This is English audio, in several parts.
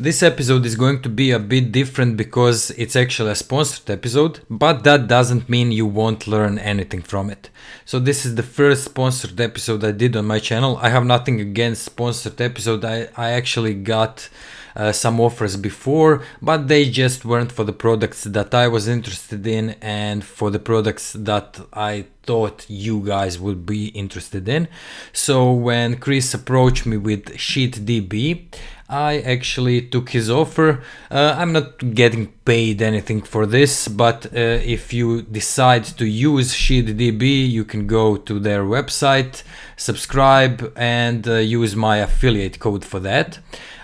This episode is going to be a bit different because it's actually a sponsored episode, but that doesn't mean you won't learn anything from it. So this is the first sponsored episode I did on my channel. I have nothing against sponsored episode. I actually got some offers before, but they just weren't for the products that I was interested in and for the products that I thought you guys would be interested in. So when Chris approached me with SheetDB, I actually took his offer. I'm not getting paid anything for this, but if you decide to use SheetDB, you can go to their website, subscribe, and use my affiliate code for that.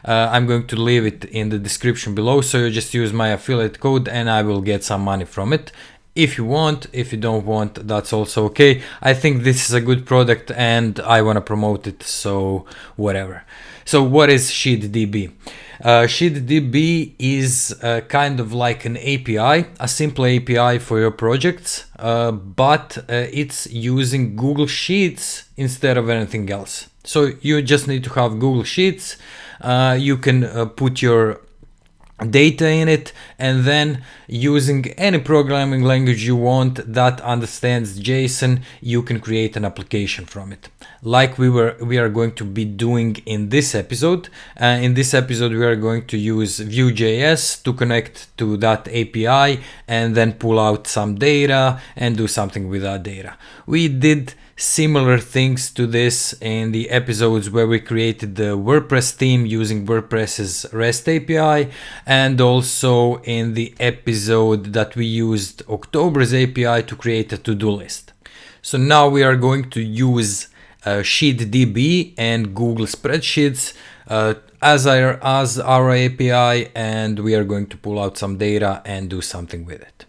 I'm going to leave it in the description below, so you just use my affiliate code and I will get some money from it. If you want, if you don't want, that's also okay. I think this is a good product and I want to promote it, so whatever. So what is SheetDB? SheetDB is kind of like an API, a simple API for your projects, but it's using Google Sheets instead of anything else. So you just need to have Google Sheets. You can put your data in it, and then using any programming language you want that understands JSON, you can create an application from it, like we are going to be doing in this episode. In this episode we are going to use Vue.js to connect to that API and then pull out some data and do something with that data. We did similar things to this in the episodes where we created the WordPress theme using WordPress's REST API, and also in the episode that we used October's API to create a to-do list. So now we are going to use SheetDB and Google Spreadsheets as our API, and we are going to pull out some data and do something with it.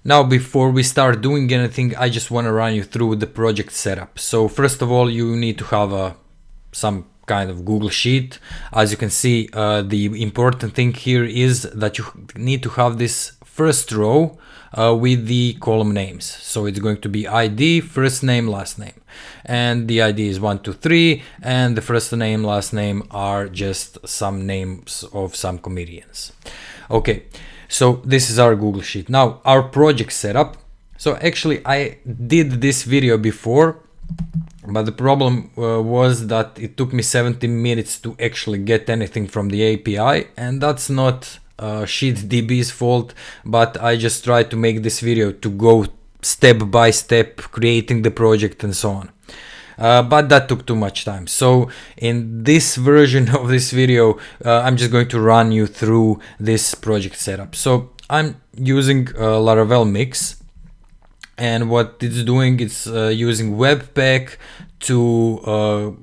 Now, before we start doing anything, I just want to run you through the project setup. So first of all, you need to have some kind of Google Sheet. As you can see, the important thing here is that you need to have this first row with the column names. So it's going to be ID, first name, last name. And the ID is 1, 2, 3, and the first name, last name are just some names of some comedians. Okay. So this is our Google Sheet. Now our project setup. So actually I did this video before, but the problem was that it took me 17 minutes to actually get anything from the API, and that's not SheetDB's fault, but I just tried to make this video to go step by step creating the project and so on. But that took too much time. So in this version of this video, I'm just going to run you through this project setup. So I'm using Laravel Mix, and what it's doing is using Webpack to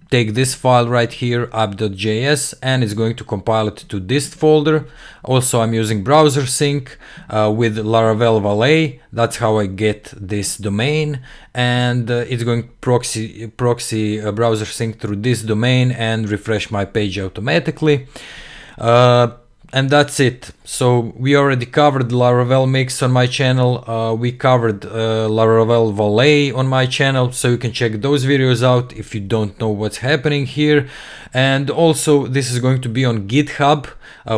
take this file right here, app.js, and it's going to compile it to dist folder. Also, I'm using browser sync with Laravel Valet. That's how I get this domain, and it's going proxy browser sync through this domain and refresh my page automatically. And that's it. So we already covered Laravel Mix on my channel. We covered Laravel Valet on my channel, so you can check those videos out if you don't know what's happening here. And also, this is going to be on GitHub.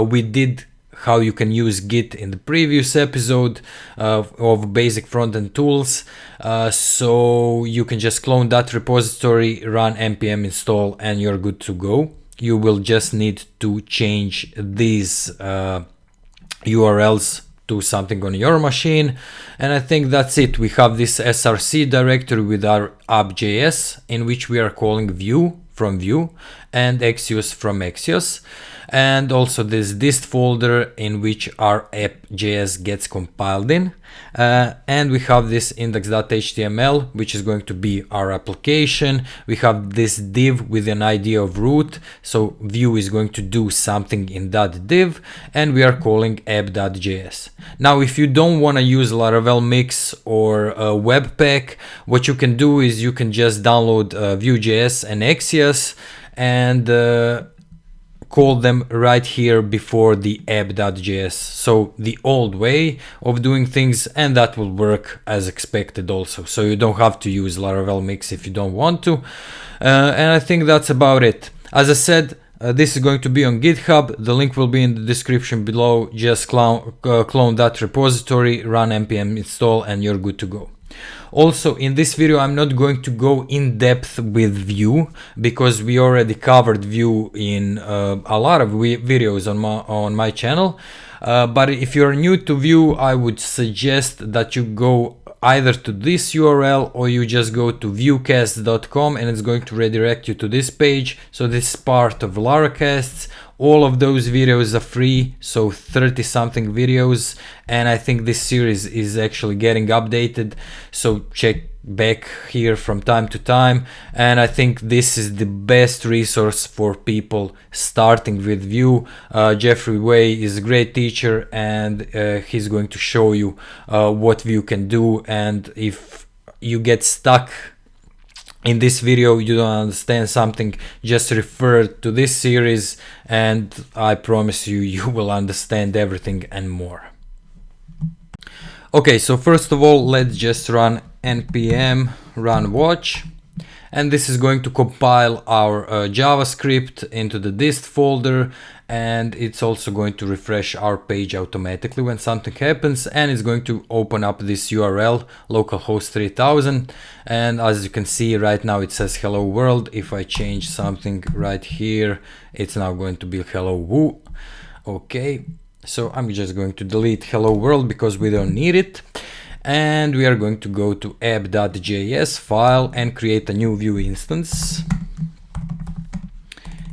We did how you can use Git in the previous episode of basic front-end tools. So you can just clone that repository, run npm install, and you're good to go. You will just need to change these URLs to something on your machine. And I think that's it. We have this src directory with our app.js, in which we are calling Vue from Vue and Axios from Axios. And also this dist folder in which our app.js gets compiled in. And we have this index.html, which is going to be our application. We have this div with an ID of root, so Vue is going to do something in that div, and we are calling app.js. Now, if you don't want to use Laravel Mix or Webpack, what you can do is you can just download Vue.js and Axios and call them right here before the app.js. So the old way of doing things, and that will work as expected also. So you don't have to use Laravel mix if you don't want to. And I think that's about it. As I said, this is going to be on GitHub. The link will be in the description below. Just clone that repository, run npm install, and you're good to go. Also, in this video, I'm not going to go in depth with Vue because we already covered Vue in a lot of videos on my channel. But if you're new to Vue, I would suggest that you go either to this URL or you just go to vuecast.com, and it's going to redirect you to this page. So this is part of Laracasts. All of those videos are free, so 30 something videos, and I think this series is actually getting updated, so check back here from time to time. And I think this is the best resource for people starting with Vue. Jeffrey Way is a great teacher, and he's going to show you what Vue can do. And if you get stuck in this video, you don't understand something, just refer to this series, and I promise you, you will understand everything and more. Okay, so first of all, let's just run npm run watch, and this is going to compile our JavaScript into the dist folder, and it's also going to refresh our page automatically when something happens, and it's going to open up this URL localhost 3000, and as you can see right now it says hello world. If I change something right here, it's now going to be hello Vue. Okay, so I'm just going to delete hello world because we don't need it, and we are going to go to app.js file and create a new Vue instance.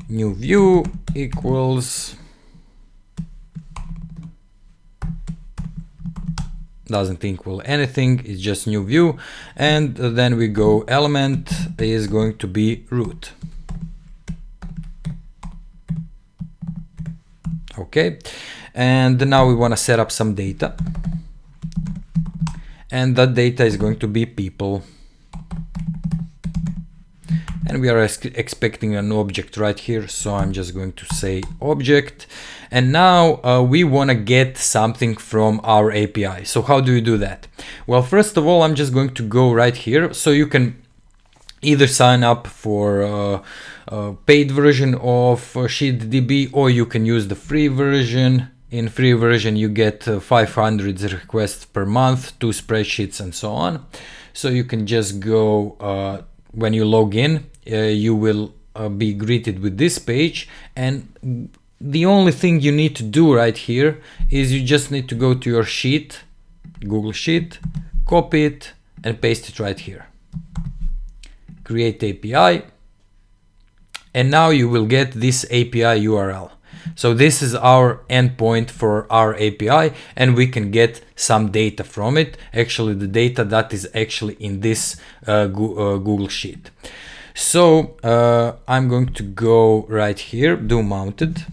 New Vue equals, doesn't equal anything, it's just new Vue, and then we go element is going to be root. Okay, and now we want to set up some data, and that data is going to be people, and we are expecting an object right here, so I'm just going to say object. And now we want to get something from our API. So how do you do that? Well, first of all, I'm just going to go right here, so you can either sign up for a paid version of SheetDB, or you can use the free version. In free version, you get 500 requests per month, 2 spreadsheets, and so on. So you can just go, when you log in, you will be greeted with this page, and the only thing you need to do right here is you just need to go to your sheet, Google Sheet, copy it, and paste it right here. Create API, and now you will get this API URL. So this is our endpoint for our API, and we can get some data from it. Actually, the data that is actually in this Google Sheet. So I'm going to go right here, do mounted.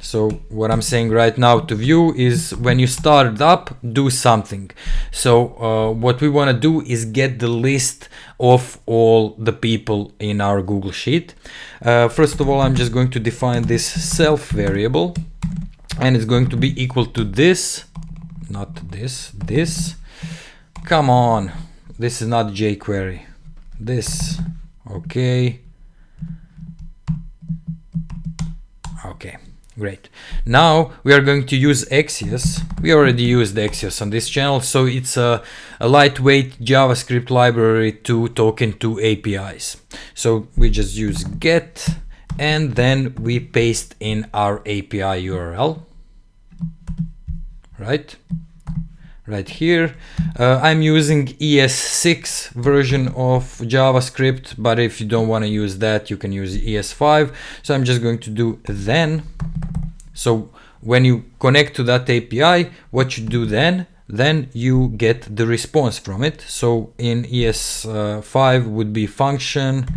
So what I'm saying right now to Vue is when you start it up, do something. So what we want to do is get the list of all the people in our Google Sheet. First of all, I'm just going to define this self variable, and it's going to be equal to this, not this, this. Come on, this is not jQuery. This, okay. Okay. Great. Now we are going to use Axios. We already used Axios on this channel, so it's a lightweight JavaScript library to token to APIs. So we just use get, and then we paste in our API URL. Right here. I'm using ES6 version of JavaScript, but if you don't want to use that, you can use ES5. So I'm just going to do then. So when you connect to that API, what you do then you get the response from it. So in ES5 would be function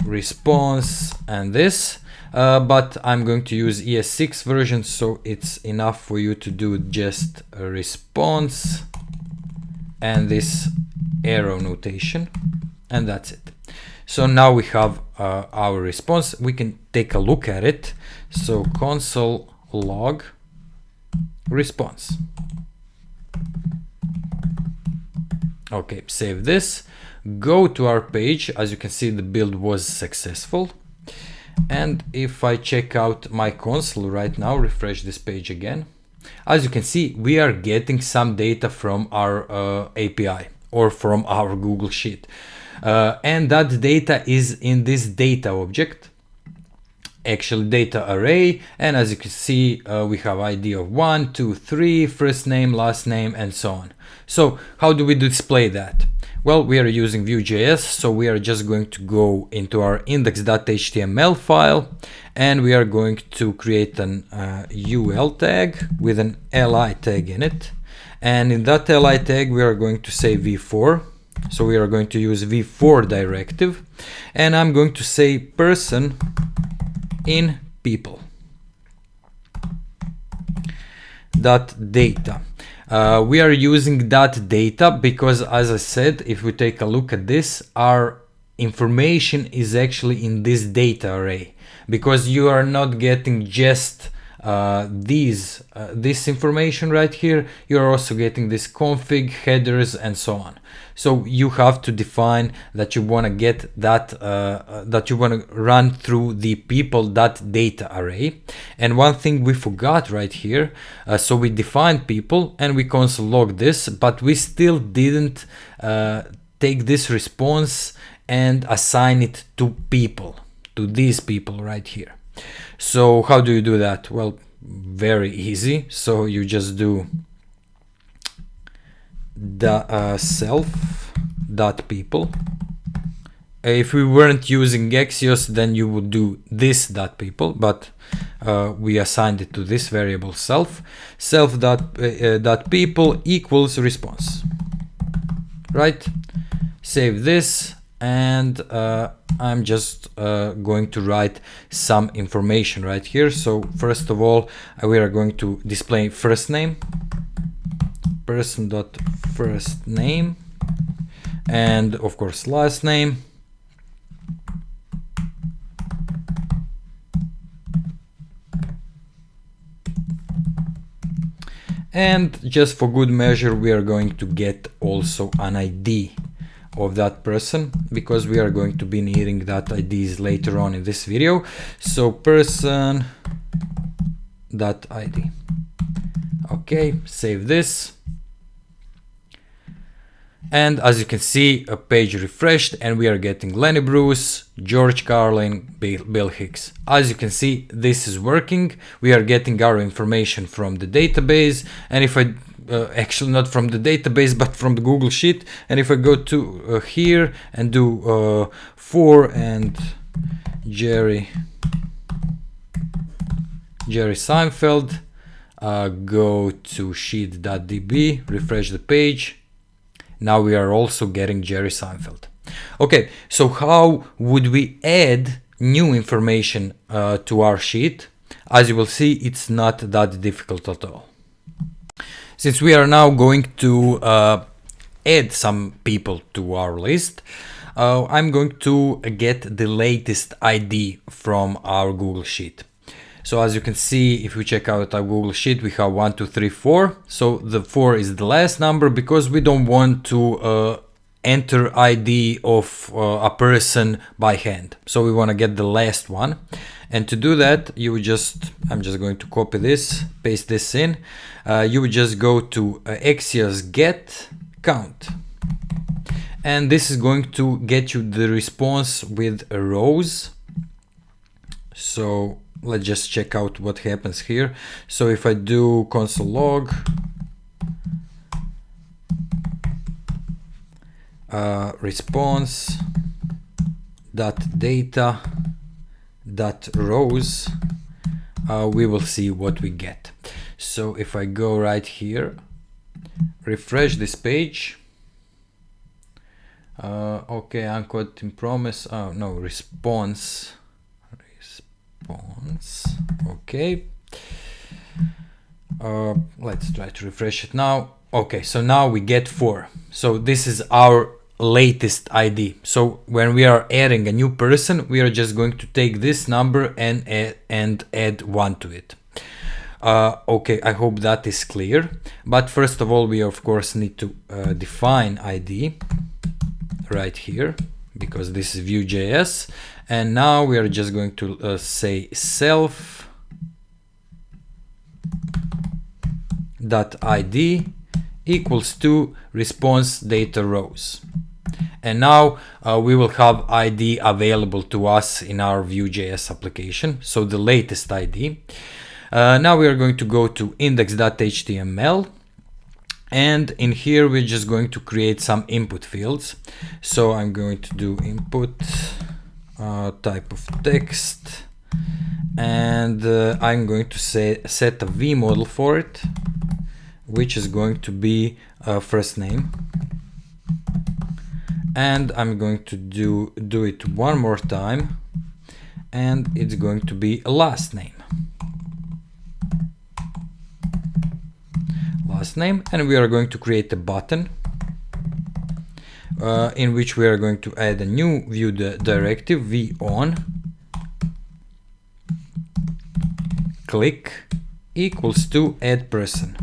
response and this. But I'm going to use ES6 version, so it's enough for you to do just a response and this arrow notation, and that's it. So now we have our response. We can take a look at it. So console log response. Okay, save this, go to our page. As you can see, the build was successful. And if I check out my console right now, refresh this page again, as you can see, we are getting some data from our API or from our Google Sheet. And that data is in this data object, actually data array. And as you can see, we have ID of 1, 2, 3, first name, last name, and so on. So how do we display that? Well, we are using Vue.js, so we are just going to go into our index.html file, and we are going to create an UL tag with an li tag in it. And in that li tag, we are going to say v4. So we are going to use v4 directive, and I'm going to say person in people dot data. We are using that data because, as I said, if we take a look at this, our information is actually in this data array, because you are not getting just this information right here. You're also getting this config, headers, and so on. So you have to define that you want to get that, that you want to run through the people.data array. And one thing we forgot right here, so we defined people and we console log this, but we still didn't take this response and assign it to people, to these people right here. So how do you do that? Well, very easy. So you just do the self.people. If we weren't using Axios, then you would do this.people, but we assigned it to this variable self.people equals response. Right? Save this, and I'm just going to write some information right here. So first of all, we are going to display first name, person.first name, and of course last name. And just for good measure, we are going to get also an ID of that person, because we are going to be needing that IDs later on in this video. So person.id. Okay, save this. And as you can see, a page refreshed, and we are getting Lenny Bruce, George Carlin, Bill Hicks. As you can see, this is working. We are getting our information from the database. And if I actually not from the database, but from the Google Sheet. And if I go to here and do for and Jerry Seinfeld, go to sheet.db, refresh the page. Now we are also getting Jerry Seinfeld. Okay, so how would we add new information to our sheet? As you will see, it's not that difficult at all. Since we are now going to add some people to our list, I'm going to get the latest ID from our Google Sheet. So as you can see, if we check out our Google Sheet, we have 1, 2, 3, 4. So the 4 is the last number, because we don't want to enter ID of a person by hand. So we want to get the last one. And to do that, you would just, I'm just going to copy this, paste this in. You would just go to Axios get count. And this is going to get you the response with rows. So let's just check out what happens here. So if I do console log response data rows, we will see what we get. So if I go right here, refresh this page. Okay, unquote in promise. Oh no, response. Okay. Let's try to refresh it now. Okay, so now we get 4. So this is our latest ID. So when we are adding a new person, we are just going to take this number and add 1 to it. Okay, I hope that is clear. But first of all, we of course need to define ID right here, because this is Vue.js. And now we are just going to say self dot ID equals to response data rows. And now we will have ID available to us in our Vue.js application, so the latest ID. Now we are going to go to index.html, and in here we're just going to create some input fields. So I'm going to do input type of text, and I'm going to set a v model for it, which is going to be first name. And I'm going to do it one more time, and it's going to be a last name. Last name, and we are going to create a button in which we are going to add a new Vue directive, v on click equals to add person.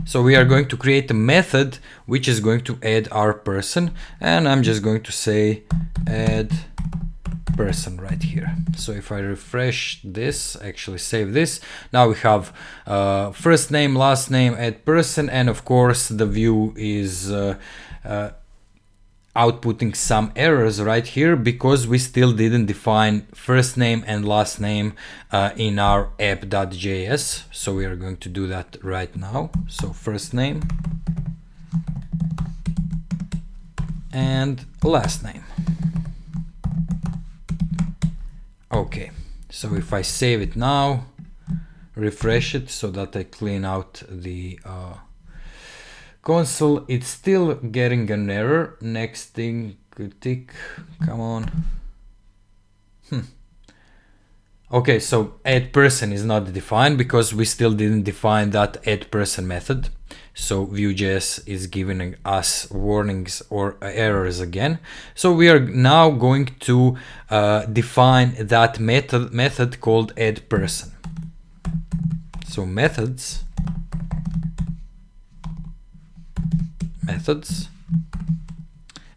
So we are going to create a method which is going to add our person, and I'm just going to say add person right here. So if I refresh this, actually save this, now we have first name, last name, add person, and of course the Vue is outputting some errors right here because we still didn't define first name and last name in our app.js. So we are going to do that right now. So first name and last name. Okay, so if I save it now, refresh it so that I clean out the console, it's still getting an error. Next thing, tick, come on. Okay, so add person is not defined because we still didn't define that add person method. So Vue.js is giving us warnings or errors again. So we are now going to define that method called add person. So methods,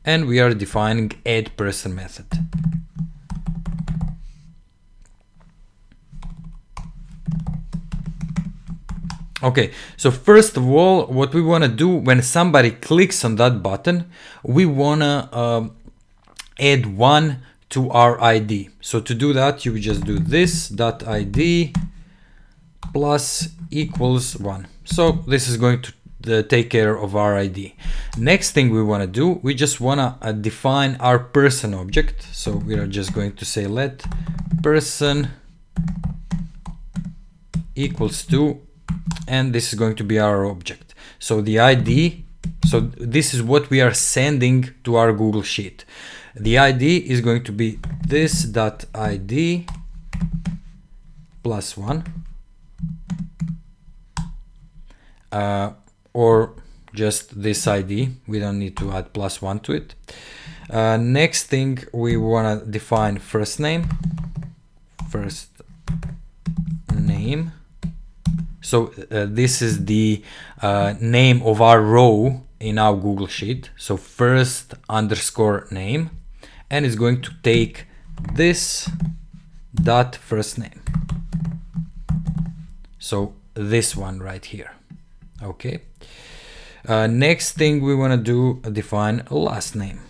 and we are defining add person method. Okay, so first of all, what we want to do when somebody clicks on that button, we want to add 1 to our ID. So to do that, you just do this .id plus equals 1. So this is going to take care of our ID. Next thing we want to do, we just want to define our person object. So we are just going to say let person equals to, and this is going to be our object. So the ID, so this is what we are sending to our Google Sheet. The ID is going to be this .id plus 1, or just this ID. We don't need to add plus 1 to it. Next thing, we want to define first name. So this is the name of our row in our Google Sheet. So first underscore name, and it's going to take this dot first name. So this one right here. Okay. Next thing we want to do, define last name.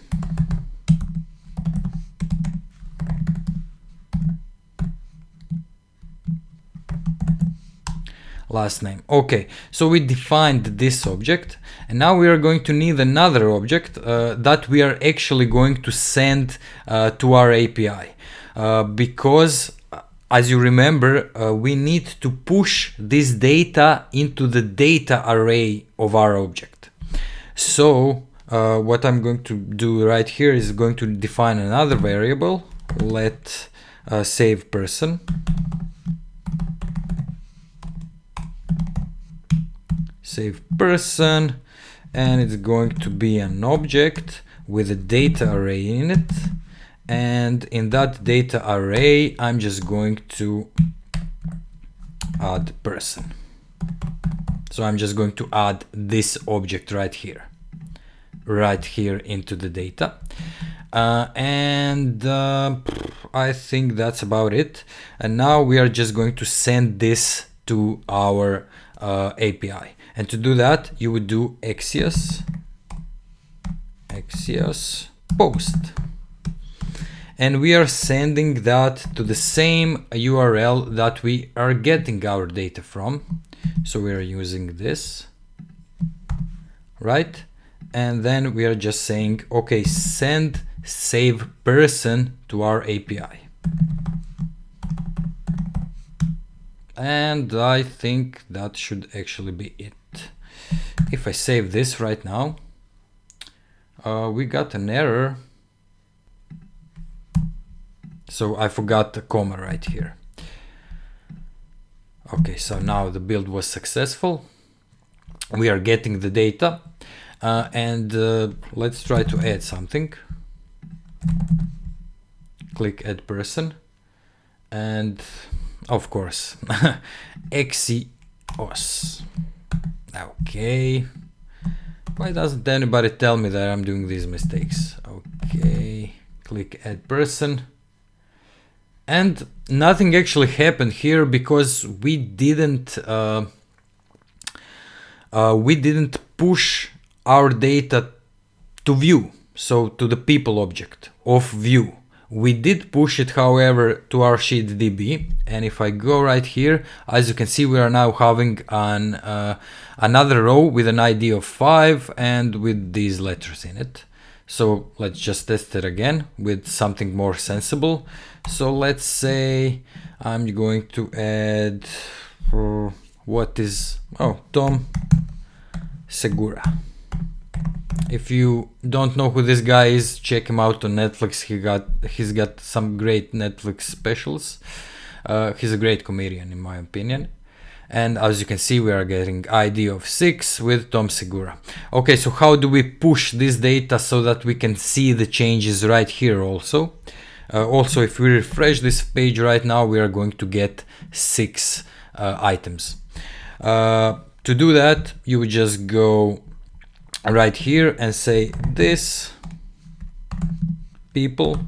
Last name. Okay, so we defined this object, and now we are going to need another object that we are actually going to send to our API, because as you remember, we need to push this data into the data array of our object. So what I'm going to do right here is going to define another variable. Let save person. Save person, and it's going to be an object with a data array in it. And in that data array, I'm just going to add person. So I'm just going to add this object right here into the data. I think that's about it. And now we are just going to send this to our API. And to do that, you would do Axios post. And we are sending that to the same URL that we are getting our data from. So we are using this, right? And then we are just saying, okay, send save person to our API. And I think that should actually be it. If I save this right now, we got an error. So I forgot the comma right here. Okay, so now the build was successful. We are getting the data, and let's try to add something. Click add person, and of course, Axios. Okay. Why doesn't anybody tell me that I'm doing these mistakes? Okay, click add person. And nothing actually happened here because we didn't push our data to Vue, so to the people object of Vue. We did push it, however, to our SheetDB. And if I go right here, as you can see, we are now having another row with an ID of 5 and with these letters in it. So let's just test it again with something more sensible. So let's say I'm going to add Tom Segura. If you don't know who this guy is, check him out on Netflix. He's got some great Netflix specials. He's a great comedian in my opinion. And as you can see, we are getting ID of 6 with Tom Segura. Okay, so how do we push this data so that we can see the changes right here also? Also, if we refresh this page right now, we are going to get 6 items. To do that, you would just go right here and say this people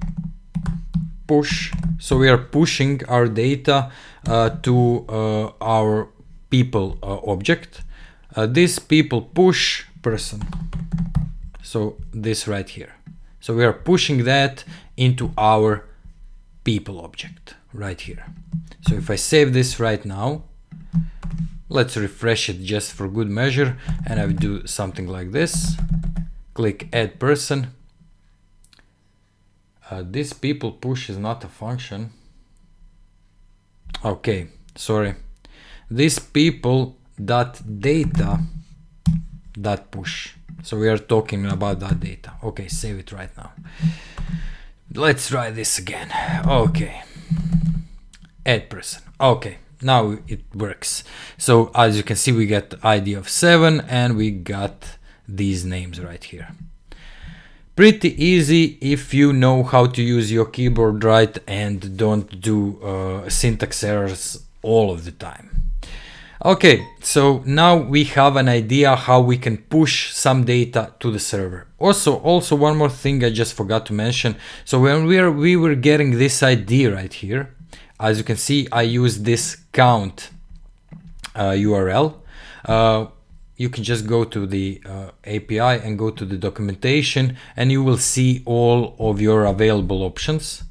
push. So we are pushing our data to our people object. This people push person. So this right here. So we are pushing that into our people object right here. So if I save this right now, let's refresh it just for good measure, and I will do something like this. Click add person. This people push is not a function. Okay, sorry. This people data push. So we are talking about that data. Okay, save it right now. Let's try this again. Okay, add person. Okay, now it works. So as you can see, we got ID of 7 and we got these names right here. Pretty easy if you know how to use your keyboard right and don't do syntax errors all of the time. Okay, so now we have an idea how we can push some data to the server. Also one more thing I just forgot to mention. So when we were getting this ID right here, as you can see, I use this count URL. You can just go to the API and go to the documentation, and you will see all of your available options.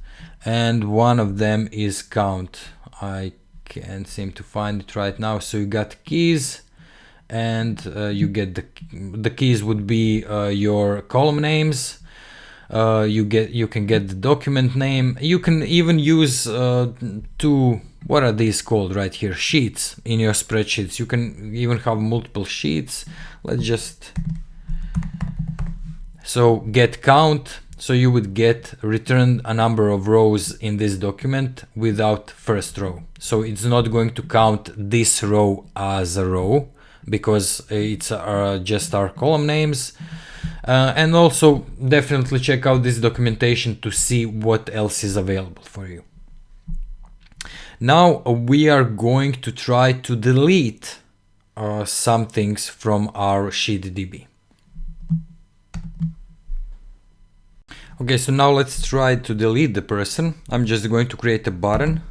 And one of them is count. I can't seem to find it right now. So you got keys, and you get the keys would be your column names. You can get the document name. You can even use two, what are these called right here, sheets in your spreadsheets. You can even have multiple sheets. Let's just, so get count. So you would get return a number of rows in this document without first row. So it's not going to count this row as a row, because it's just our column names. And also definitely check out this documentation to see what else is available for you. Now we are going to try to delete some things from our SheetDB. Okay, so now let's try to delete the person. I'm just going to create a button,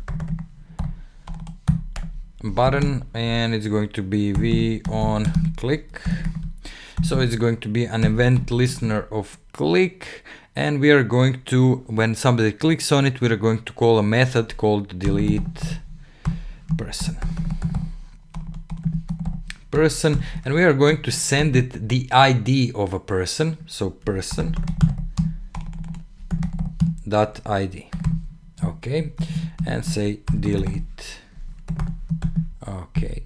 and it's going to be v on click. So it's going to be an event listener of click, and we are going to, when somebody clicks on it, we are going to call a method called delete person, and we are going to send it the ID of a person, so person.id. Okay, and say delete. Okay,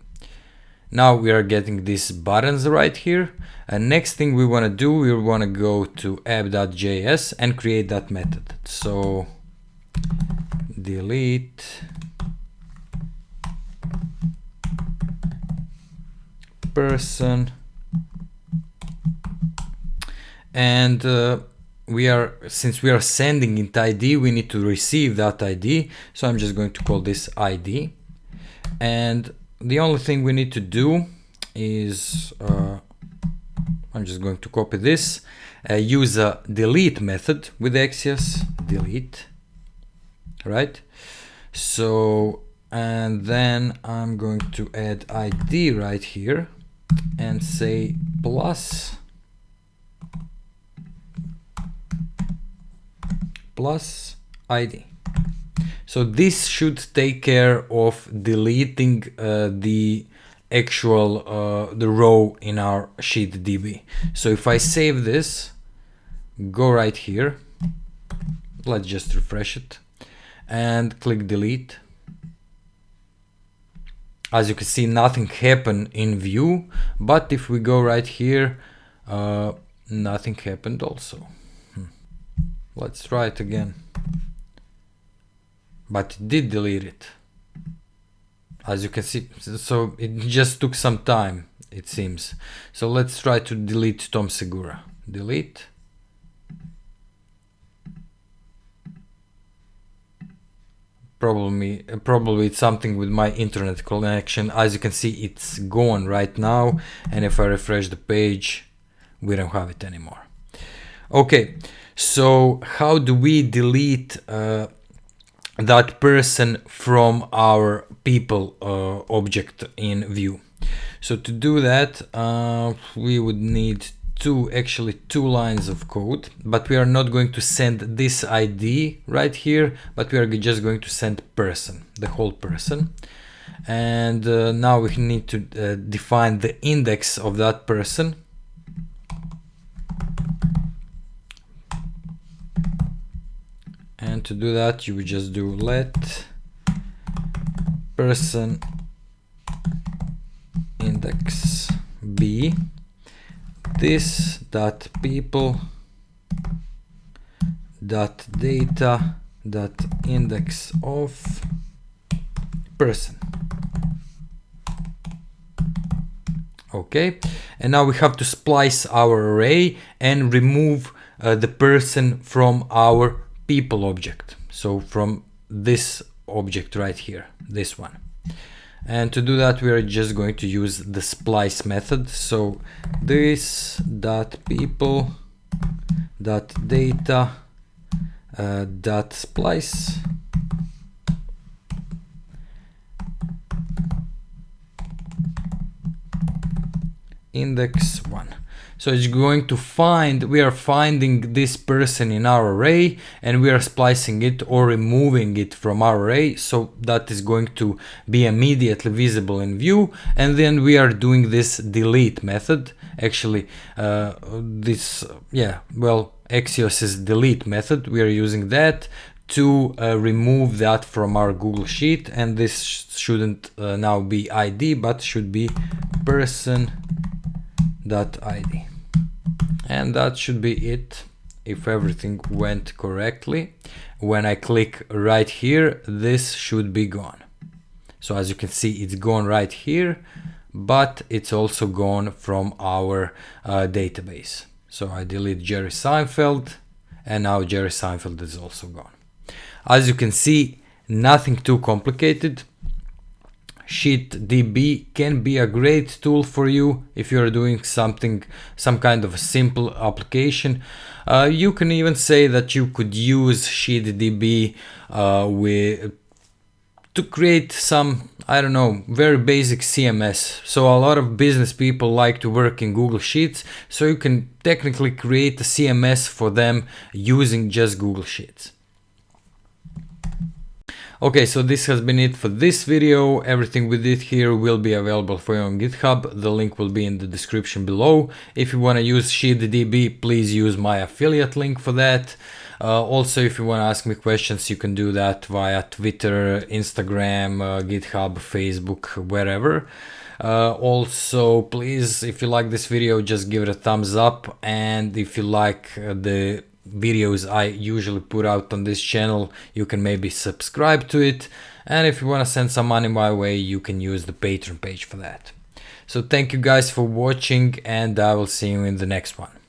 now we are getting these buttons right here. And next thing we want to do, we want to go to app.js and create that method. So delete person, and since we are sending it ID, we need to receive that ID. So I'm just going to call this ID, and the only thing we need to do is I'm just going to copy this, use a delete method with Axios, delete, right? So, and then I'm going to add ID right here and say plus ID. So this should take care of deleting the actual the row in our SheetDB. So if I save this, go right here, let's just refresh it and click delete. As you can see, nothing happened in Vue, but if we go right here, nothing happened also. Let's try it again, but it did delete it. As you can see, so it just took some time, it seems. So let's try to delete Tom Segura. Delete. Probably it's something with my internet connection. As you can see, it's gone right now, and if I refresh the page, we don't have it anymore. Okay, so how do we delete that person from our people object in Vue? So to do that, we would need two lines of code, but we are not going to send this ID right here, but we are just going to send person, the whole person. And now we need to define the index of that person. And to do that, you would just do let person index be this dot people dot data dot index of person. Okay, and now we have to splice our array and remove the person from our people object, so from this object right here, this one. And to do that, we are just going to use the splice method. So this dot people dot data dot splice index 1. So it's going to find, we are finding this person in our array, and we are splicing it or removing it from our array, so that is going to be immediately visible in Vue. And then we are doing this delete method. Actually, Axios's delete method, we are using that to remove that from our Google Sheet, and this shouldn't now be ID, but should be person.id. And that should be it if everything went correctly. When I click right here, this should be gone. So as you can see, it's gone right here, but it's also gone from our database. So I delete Jerry Seinfeld, and now Jerry Seinfeld is also gone. As you can see, nothing too complicated. SheetDB can be a great tool for you if you're doing some kind of a simple application. You can even say that you could use SheetDB to create some, I don't know, very basic CMS. So a lot of business people like to work in Google Sheets, so you can technically create a CMS for them using just Google Sheets. Okay, so this has been it for this video. Everything we did here will be available for you on GitHub. The link will be in the description below. If you want to use SheetDB, please use my affiliate link for that. Also, if you want to ask me questions, you can do that via Twitter, Instagram, GitHub, Facebook, wherever. Also, please, if you like this video, just give it a thumbs up. And if you like the videos I usually put out on this channel, you can maybe subscribe to it. And if you want to send some money my way, you can use the Patreon page for that. So thank you guys for watching, and I will see you in the next one.